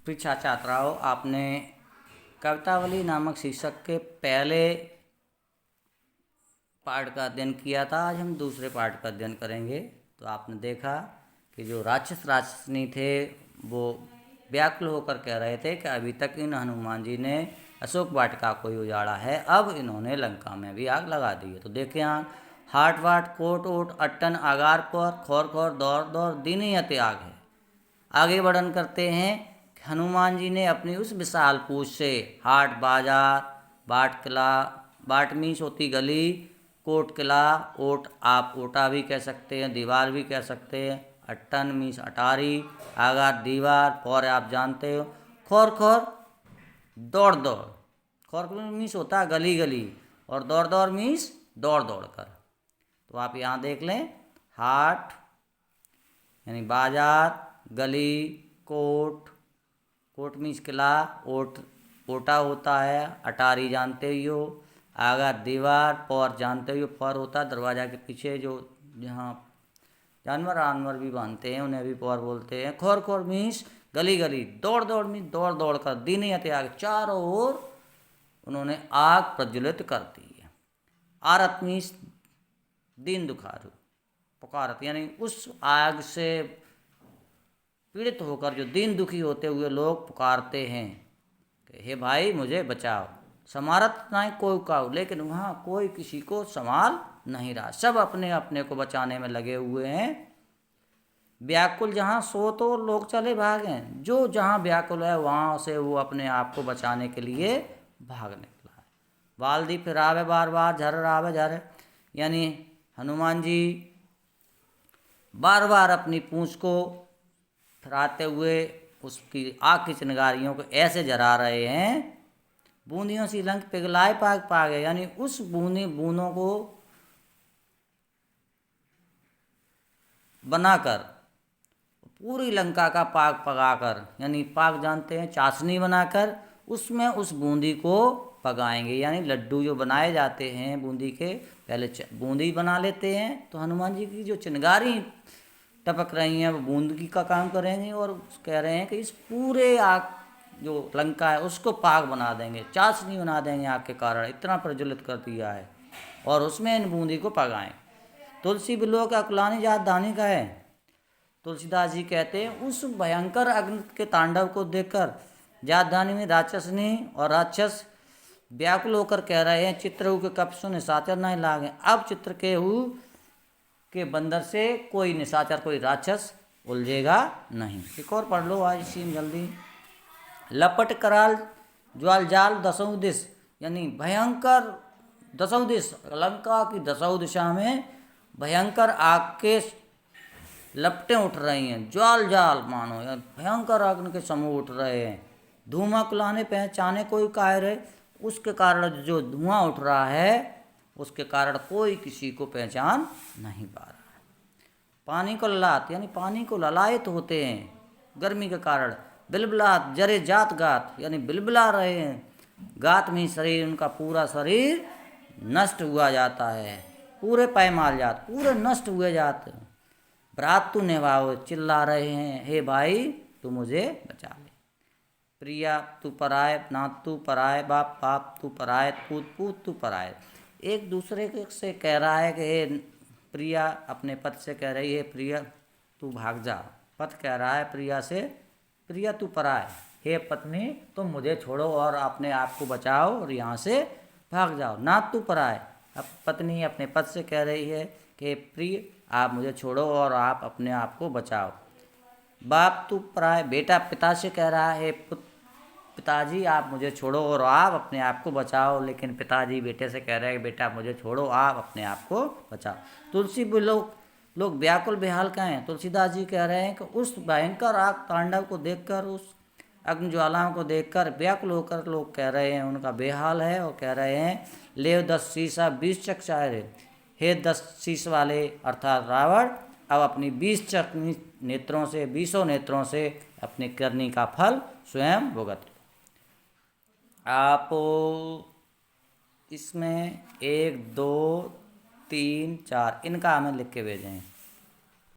परीक्षा छात्राओं, आपने कवितावली नामक शीर्षक के पहले पाठ का अध्ययन किया था। आज हम दूसरे पाठ का अध्ययन करेंगे। तो आपने देखा कि जो राक्षस राक्षसनी थे वो व्याकुल होकर कह रहे थे कि अभी तक इन हनुमान जी ने अशोक वाटिका को ही उजाड़ा है, अब इन्होंने लंका में भी आग लगा दी है। तो देखें यहाँ, हाट वाट कोट ओट अट्टन आगार पर खोर खोर दौड़ दौड़ दीनी अति आग है। आगे वर्णन करते हैं कि हनुमान जी ने अपनी उस विशाल पूंछ से हाट बाजार, बाट किला, बाट मीन्स होती गली, कोट किला, ओट आप ओटा भी कह सकते हैं, दीवार भी कह सकते हैं, अट्टन मीन्स अटारी, आगार दीवार, पौर आप जानते हो, खोर खोर दौड़ दौड़, खोर खोर मीन्स होता है गली गली, और दौड़ दौड़ मीन्स दौड़ दौड़ कर। तो आप यहाँ देख लें, हाट यानी बाजार, गली, कोट, कोट मीन्स किला, ओट ओटा होता है, अटारी जानते ही हो, आगा दीवार, पौर जानते ही हो, पौर होता है दरवाजा के पीछे जो जहाँ जानवर आनवर भी बांधते हैं उन्हें भी पौर बोलते हैं। खोर खोर मीन्स गली गली, दौड़ दौड़ मीन्स दौड़ दौड़ कर, दीने अति आग, चारों ओर उन्होंने आग प्रज्वलित कर दी है। आरत मीन्स दीन दुखारू, पुकारत यानी उस आग से पीड़ित होकर जो दीन दुखी होते हुए लोग पुकारते हैं कि हे भाई मुझे बचाओ। समारत नहीं कोई काऊ, लेकिन वहाँ कोई किसी को संभाल नहीं रहा, सब अपने अपने को बचाने में लगे हुए हैं। व्याकुल जहाँ सो तो लोग चले भागे, जो जहाँ व्याकुल है वहाँ से वो अपने आप को बचाने के लिए भाग निकला है। बाल्दी फिरावे बार बार, झर रावे झर, यानी हनुमान जी बार बार अपनी पूंछ को फिराते हुए उसकी आग की चिंगारियों को ऐसे जरा रहे हैं, बूंदियों सी लंक पिघलाए पाग पागे, यानी उस बूंदों को बनाकर पूरी लंका का पाग पकाकर, यानी पाग जानते हैं चाशनी बनाकर उसमें उस बूंदी को पकाएंगे। यानी लड्डू जो बनाए जाते हैं बूंदी के, पहले बूंदी बना लेते हैं, तो हनुमान जी की जो चिंगारी टपक रही हैं वो बूंदी का काम करेंगे, और कह रहे हैं कि इस पूरे आग जो लंका है उसको पाग बना देंगे, चाशनी बना देंगे आग के कारण, इतना प्रज्वलित कर दिया है, और उसमें इन बूंदी को पकाएं। तुलसी बिलो का अकुलानी जात दानी का है। तुलसीदास जी कहते हैं उस भयंकर अग्नि के तांडव को देखकर जातदानी में राक्षसनी और राक्षस व्याकुल होकर कह रहे हैं, चित्रहू के कप सु निशाचर नहीं लागे, अब चित्रकेहू के बंदर से कोई निशाचर कोई राक्षस उलझेगा नहीं। एक और पढ़ लो आज सीन जल्दी। लपट कराल ज्वाल जाल दसों दिश, यानी भयंकर दसों दिश, लंका की दसों दिशा में भयंकर आग के लपटें उठ रही हैं, ज्वाल जाल मानो भयंकर अग्नि के समूह उठ रहे हैं। धुआं कुलाने पहचाने कोई कायर है, उसके कारण जो धुआं उठ रहा है उसके कारण कोई किसी को पहचान नहीं पा रहा है। पानी को ललाट, यानी पानी को ललायत होते हैं गर्मी के कारण। बिलबिलात जरे जात गात, यानी बिलबिला रहे हैं, गात में शरीर उनका पूरा शरीर नष्ट हुआ जाता है, पूरे पैमाल जात पूरे नष्ट हुए जाते हैं। भ्रात तू निभाओ, चिल्ला रहे हैं हे भाई तू मुझे बचा ले। प्रिया तू पराय, नाथ तू पराय, बाप बाप तू पराय, पूत पूत तू पराय। एक दूसरे से कह रहा है कि हे प्रिया अपने पति से कह रही है प्रिया तू भाग जा, पति कह रहा है प्रिया से प्रिया तू पराय, हे पत्नी तुम मुझे छोड़ो और अपने आप को बचाओ और यहाँ से भाग जाओ। नाथ तू पराय, अब पत्नी अपने पति से कह रही है कि प्रिय आप मुझे छोड़ो और आप अपने आप को बचाओ। बाप तू पराय, बेटा पिता से कह रहा है पिताजी आप मुझे छोड़ो और आप अपने आप को बचाओ, लेकिन पिताजी बेटे से कह रहे हैं बेटा मुझे छोड़ो आप अपने आप को बचाओ। तुलसी लोग व्याकुल बेहाल का हैं। तुलसीदास जी कह रहे हैं कि उस भयंकर आग तांडव को देखकर, उस अग्नि ज्वालाओं को देखकर व्याकुल होकर लोग कह रहे हैं उनका बेहाल है, और कह रहे हैं ले 10 शीशा 20 चक चाहे, हे 10 शीश वाले अर्थात रावण अब अपनी 20 चक नेत्रों से 20 नेत्रों से अपनी करनी का फल स्वयं भुगत। आप इसमें 1 2 3 4 इनका हमें लिख के भेजें।